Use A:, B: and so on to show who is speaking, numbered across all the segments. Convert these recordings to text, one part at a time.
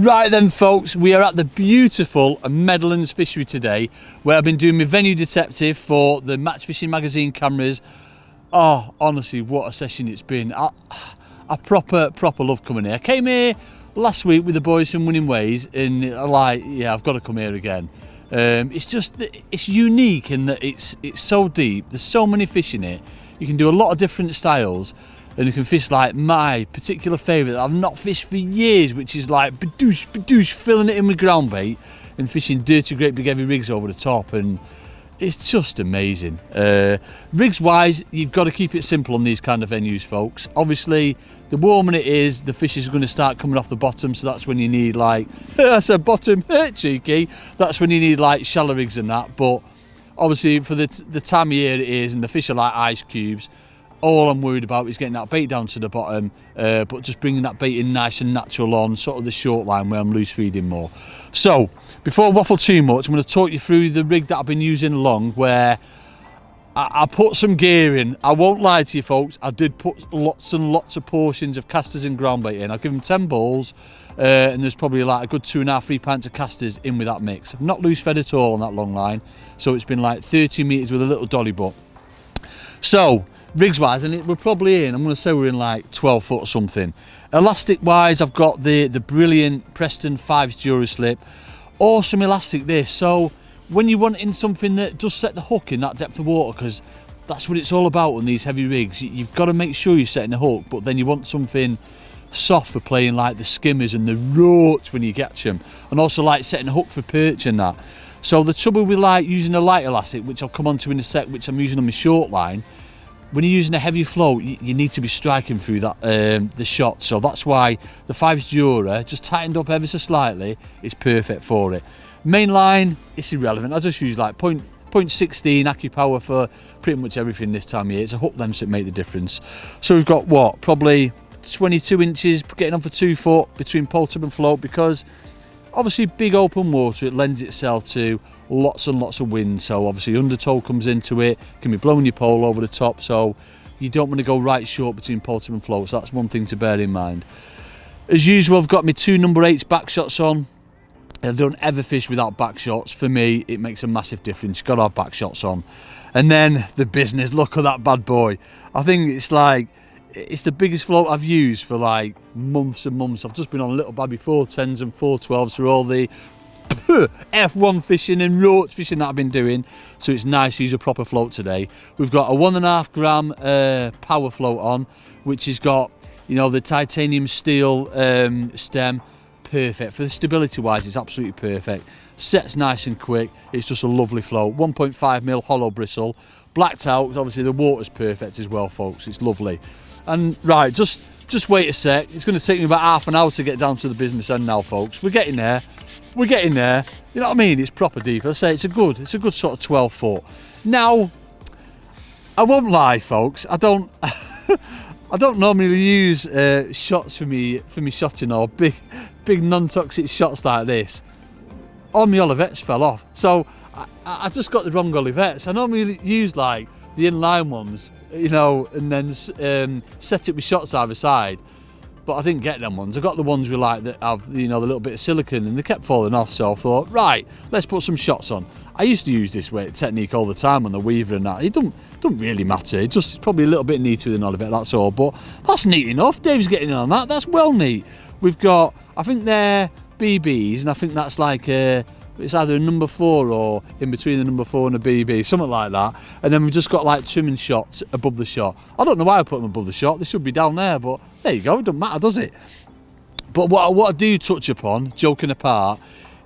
A: Right then folks, we are at the beautiful Meadowlands Fishery today, where I've been doing my venue detective for the Match Fishing magazine cameras. Oh, honestly, what a session it's been. I proper love coming here. I came here last week with the boys from Winning Ways, and yeah, I've got to come here again. It's unique in that it's so deep. There's so many fish in it. You can do a lot of different styles, and you can fish like my particular favourite that I've not fished for years, which is like badoosh, filling it in with ground bait and fishing dirty, great big heavy rigs over the top, and it's just amazing. Rigs wise, you've got to keep it simple on these kind of venues, folks. Obviously, the warmer it is, the fish is going to start coming off the bottom, so that's when you need like, I said bottom, cheeky, that's when you need like shallow rigs and that. But obviously for the time of year it is, and the fish are like ice cubes, all I'm worried about is getting that bait down to the bottom, but just bringing that bait in nice and natural on sort of the short line where I'm loose feeding more. So before I waffle too much, I'm going to talk you through the rig that I've been using along, where I put some gear in. I won't lie to you folks, I did put lots and lots of portions of casters and ground bait in. I'll give them 10 balls, and there's probably like a good 2.5-3 pints of casters in with that mix. I'm not loose fed at all on that long line, so it's been like 30 metres with a little dolly butt. So rigs wise, and we're probably in, I'm going to say we're in like 12 foot or something. Elastic wise, I've got the brilliant Preston 5's Duraslip. Awesome elastic this, so when you're wanting something that does set the hook in that depth of water, because that's what it's all about on these heavy rigs, you've got to make sure you're setting the hook, but then you want something soft for playing like the skimmers and the roach when you catch them, and also like setting a hook for perch and that. So the trouble with like using a light elastic, which I'll come on to in a sec, which I'm using on my short line, when you're using a heavy float, you need to be striking through that the shot. So that's why the 5's Dura, just tightened up ever so slightly, is perfect for it. Main line, it's irrelevant. I just use like 0.16 AccuPower for pretty much everything this time of year. It's a hook lengths that make the difference. So we've got what, probably 22 inches getting on for 2 foot between pole tip and float, because obviously big open water, it lends itself to lots and lots of wind, so obviously undertow comes into it, can be blowing your pole over the top, so you don't want to go right short between pole tip and float, so that's one thing to bear in mind. As usual, I've got my 2 number 8s back shots on. I don't ever fish without back shots. For me, it makes a massive difference. You've got to have back shots on. And then the business look of that bad boy. I think it's the biggest float I've used for like months and months. I've just been on little baby 410s and 412s for all the F1 fishing and roach fishing that I've been doing, so it's nice to use a proper float today. We've got a 1.5 gram power float on, which has got, you know, the titanium steel stem. Perfect for the stability wise, it's absolutely perfect. Sets nice and quick, it's just a lovely float. 1.5mm hollow bristle, blacked out, obviously the water's perfect as well, folks. It's lovely. And right, just wait a sec, it's going to take me about half an hour to get down to the business end now, folks. We're getting there, you know what I mean? It's proper deep. I say it's a good sort of 12 foot. Now I won't lie, folks, I don't I don't normally use shots for me shotting, or big non-toxic shots like this. All my Olivettes fell off, so I just got the wrong Olivettes. I normally use like the inline ones, you know, and then set it with shots either side, but I didn't get them ones. I got the ones with like that have, you know, the little bit of silicone, and they kept falling off, so I thought, right, let's put some shots on. I used to use this technique all the time on the Weaver and that. It don't really matter, it's probably a little bit neater than Olivet, that's all, but that's neat enough. Dave's getting in on that, that's well neat. We've got, I think they're BBs, and I think that's like it's either a number 4 or in between the number 4 and a BB, something like that. And then we've just got like trimming shots above the shot. I don't know why I put them above the shot, they should be down there, but there you go, it doesn't matter, does it? But what I do touch upon, joking apart,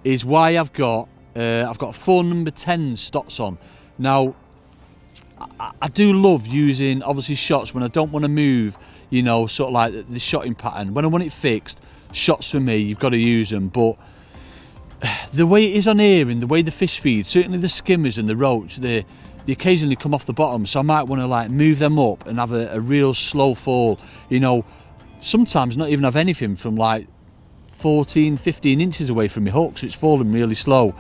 A: is why I've got 4 number 10 stots on. Now I do love using obviously shots when I don't want to move, you know, sort of like the shotting pattern. When I want it fixed, shots for me, you've got to use them. But the way it is on here and the way the fish feed, certainly the skimmers and the roach, they occasionally come off the bottom, so I might want to like move them up and have a real slow fall, you know, sometimes not even have anything from like 14-15 inches away from my hook, so it's falling really slow.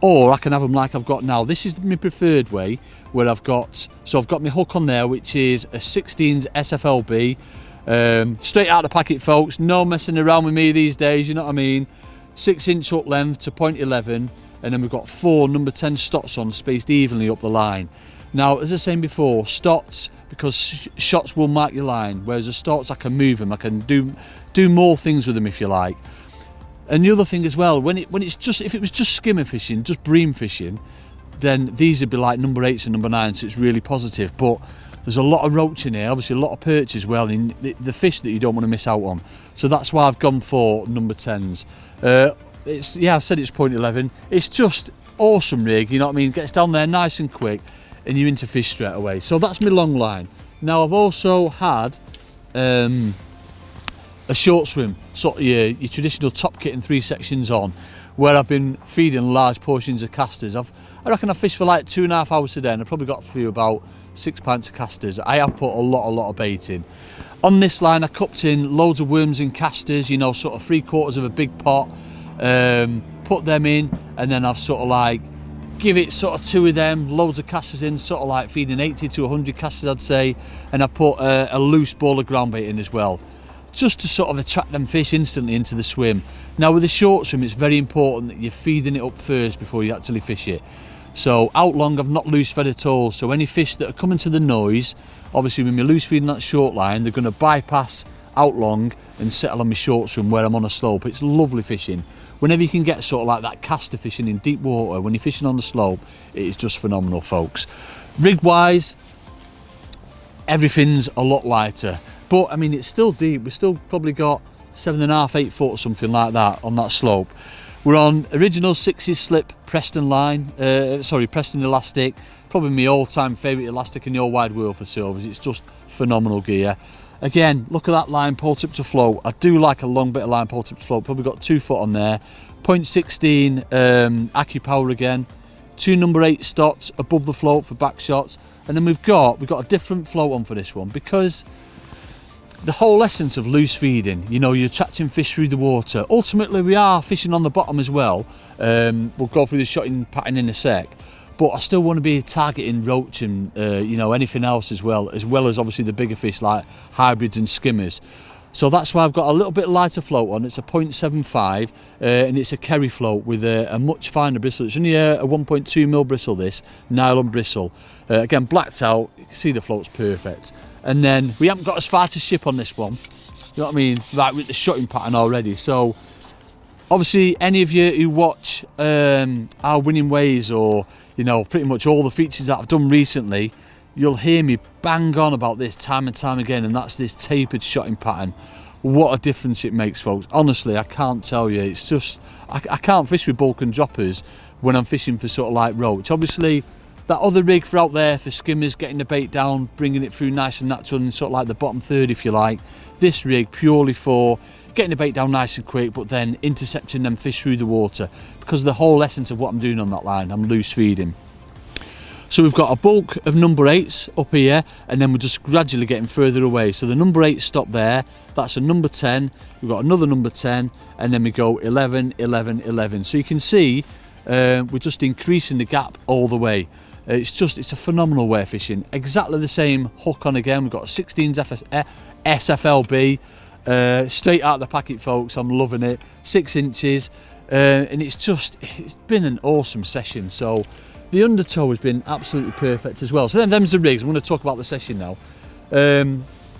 A: Or I can have them like I've got now. This is my preferred way, where I've got my hook on there, which is a 16's SFLB, straight out of the packet, folks. No messing around with me these days, you know what I mean? 6-inch hook length to point 11, and then we've got 4 number 10 stots on, spaced evenly up the line. Now, as I was saying before, stots, because shots will mark your line, whereas the stots I can move them, I can do more things with them if you like. And the other thing as well, when it's just, if it was just skimmer fishing, just bream fishing, then these would be like number 8s and number 9s, so it's really positive. But there's a lot of roach in here, obviously a lot of perch as well, and the fish that you don't want to miss out on. So that's why I've gone for number 10s. I've said it's point 11. It's just awesome rig, you know what I mean? Gets down there nice and quick, and you're into fish straight away. So that's my long line. Now I've also had a short swim, sort of your traditional top kit and 3 sections on, where I've been feeding large portions of casters. I reckon I fished for like 2.5 hours today, and I've probably got through about 6 pints of casters. I have put a lot of bait in. On this line I cupped in loads of worms and casters, you know, sort of 3/4 of a big pot, put them in, and then I've sort of like give it sort of 2 of them, loads of casters in, sort of like feeding 80 to 100 casters I'd say, and I put a loose ball of ground bait in as well, just to sort of attract them fish instantly into the swim. Now with the short swim, it's very important that you're feeding it up first before you actually fish it. So out long I've not loose fed at all, so any fish that are coming to the noise, obviously when you're loose feeding that short line, they're going to bypass out long and settle on my short swim where I'm on a slope. It's lovely fishing. Whenever you can get sort of like that caster fishing in deep water, when you're fishing on the slope, it is just phenomenal, folks. Rig wise, everything's a lot lighter, but I mean it's still deep. We've still probably got 7.5, 8 foot or something like that on that slope. We're on original 6's slip Preston line, Preston elastic, probably my all-time favourite elastic in the whole wide world for silvers. It's just phenomenal gear. Again, look at that line pull tip to float. I do like a long bit of line pull tip to float, probably got 2 foot on there. 0.16 AccuPower again, 2 number 8 stots above the float for back shots, and then we've got a different float on for this one, because the whole essence of loose feeding, you know, you're attracting fish through the water. Ultimately we are fishing on the bottom as well. We'll go through the shotting pattern in a sec, but I still want to be targeting roach and you know, anything else as well as obviously the bigger fish like hybrids and skimmers. So that's why I've got a little bit lighter float on. It's a 0.75 and it's a Kerry float with a much finer bristle. It's only a 1.2mm bristle, this nylon bristle. Again, blacked out, you can see the float's perfect. And then we haven't got as far to ship on this one, you know what I mean, right, with the shotting pattern already. So obviously any of you who watch our winning ways, or you know, pretty much all the features that I've done recently, you'll hear me bang on about this time and time again, and that's this tapered shotting pattern. What a difference it makes, folks. Honestly, I can't tell you. It's just, I can't fish with bulk and droppers when I'm fishing for sort of like roach. Obviously that other rig for out there for skimmers, getting the bait down, bringing it through nice and natural and sort of like the bottom third if you like. This rig purely for getting the bait down nice and quick, but then intercepting them fish through the water, because the whole essence of what I'm doing on that line, I'm loose feeding. So we've got a bulk of number 8s up here, and then we're just gradually getting further away. So the number 8 stop there, that's a number 10, we've got another number 10, and then we go 11, 11, 11. So you can see we're just increasing the gap all the way. It's a phenomenal way of fishing. Exactly the same hook on again. We've got a 16 SFLB, straight out of the packet, folks. I'm loving it. 6 inches, and it's been an awesome session. So the undertow has been absolutely perfect as well. So then them's the rigs. I'm going to talk about the session now.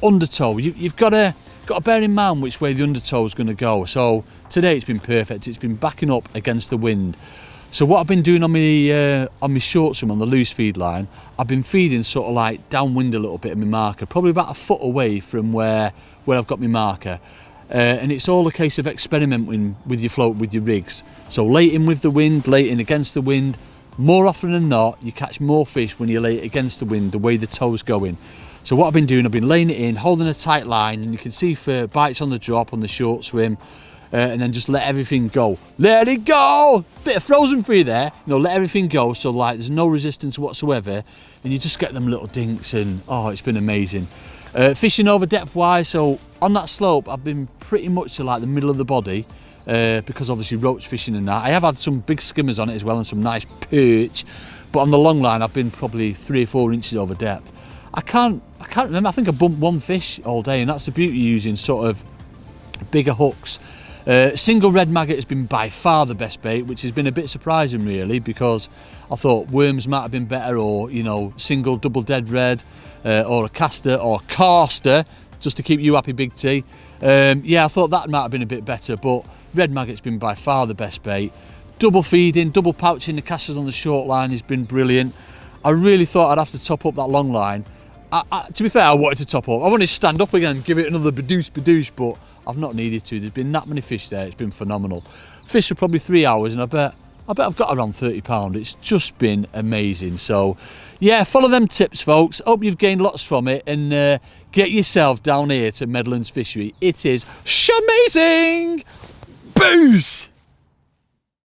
A: Undertow, you've got to bear in mind which way the undertow is going to go. So today it's been perfect. It's been backing up against the wind. So what I've been doing on my short swim on the loose feed line, I've been feeding sort of like downwind a little bit of my marker, probably about a foot away from where I've got my marker. And it's all a case of experimenting with your float, with your rigs. So late in with the wind, late in against the wind. More often than not, you catch more fish when you lay it against the wind, the way the tow's going. So what I've been doing, I've been laying it in, holding a tight line, and you can see for bites on the drop on the short swim, and then just let everything go. Let it go! Bit of frozen free there, you know, let everything go, so like there's no resistance whatsoever, and you just get them little dinks, and oh, it's been amazing. Fishing over depth wise, so on that slope I've been pretty much to like the middle of the body, because obviously roach fishing and that. I have had some big skimmers on it as well and some nice perch, but on the long line I've been probably 3 or 4 inches over depth. I can't remember, I think I bumped 1 fish all day, and that's the beauty of using sort of bigger hooks. Single red maggot has been by far the best bait, which has been a bit surprising really, because I thought worms might have been better, or you know, single double dead red, or a caster or caster, just to keep you happy, Big T. Yeah, I thought that might have been a bit better, but red maggot's been by far the best bait. Double feeding, double pouching the casters on the short line has been brilliant. I really thought I'd have to top up that long line. To be fair, I wanted to top up. I wanted to stand up again and give it another badoosh, but I've not needed to. There's been that many fish there. It's been phenomenal. Fish for probably 3 hours, and I bet I've got around 30 pounds. It's just been amazing. So, yeah, follow them tips, folks. Hope you've gained lots from it, and get yourself down here to Meadowlands Fishery. It is amazing. Booze.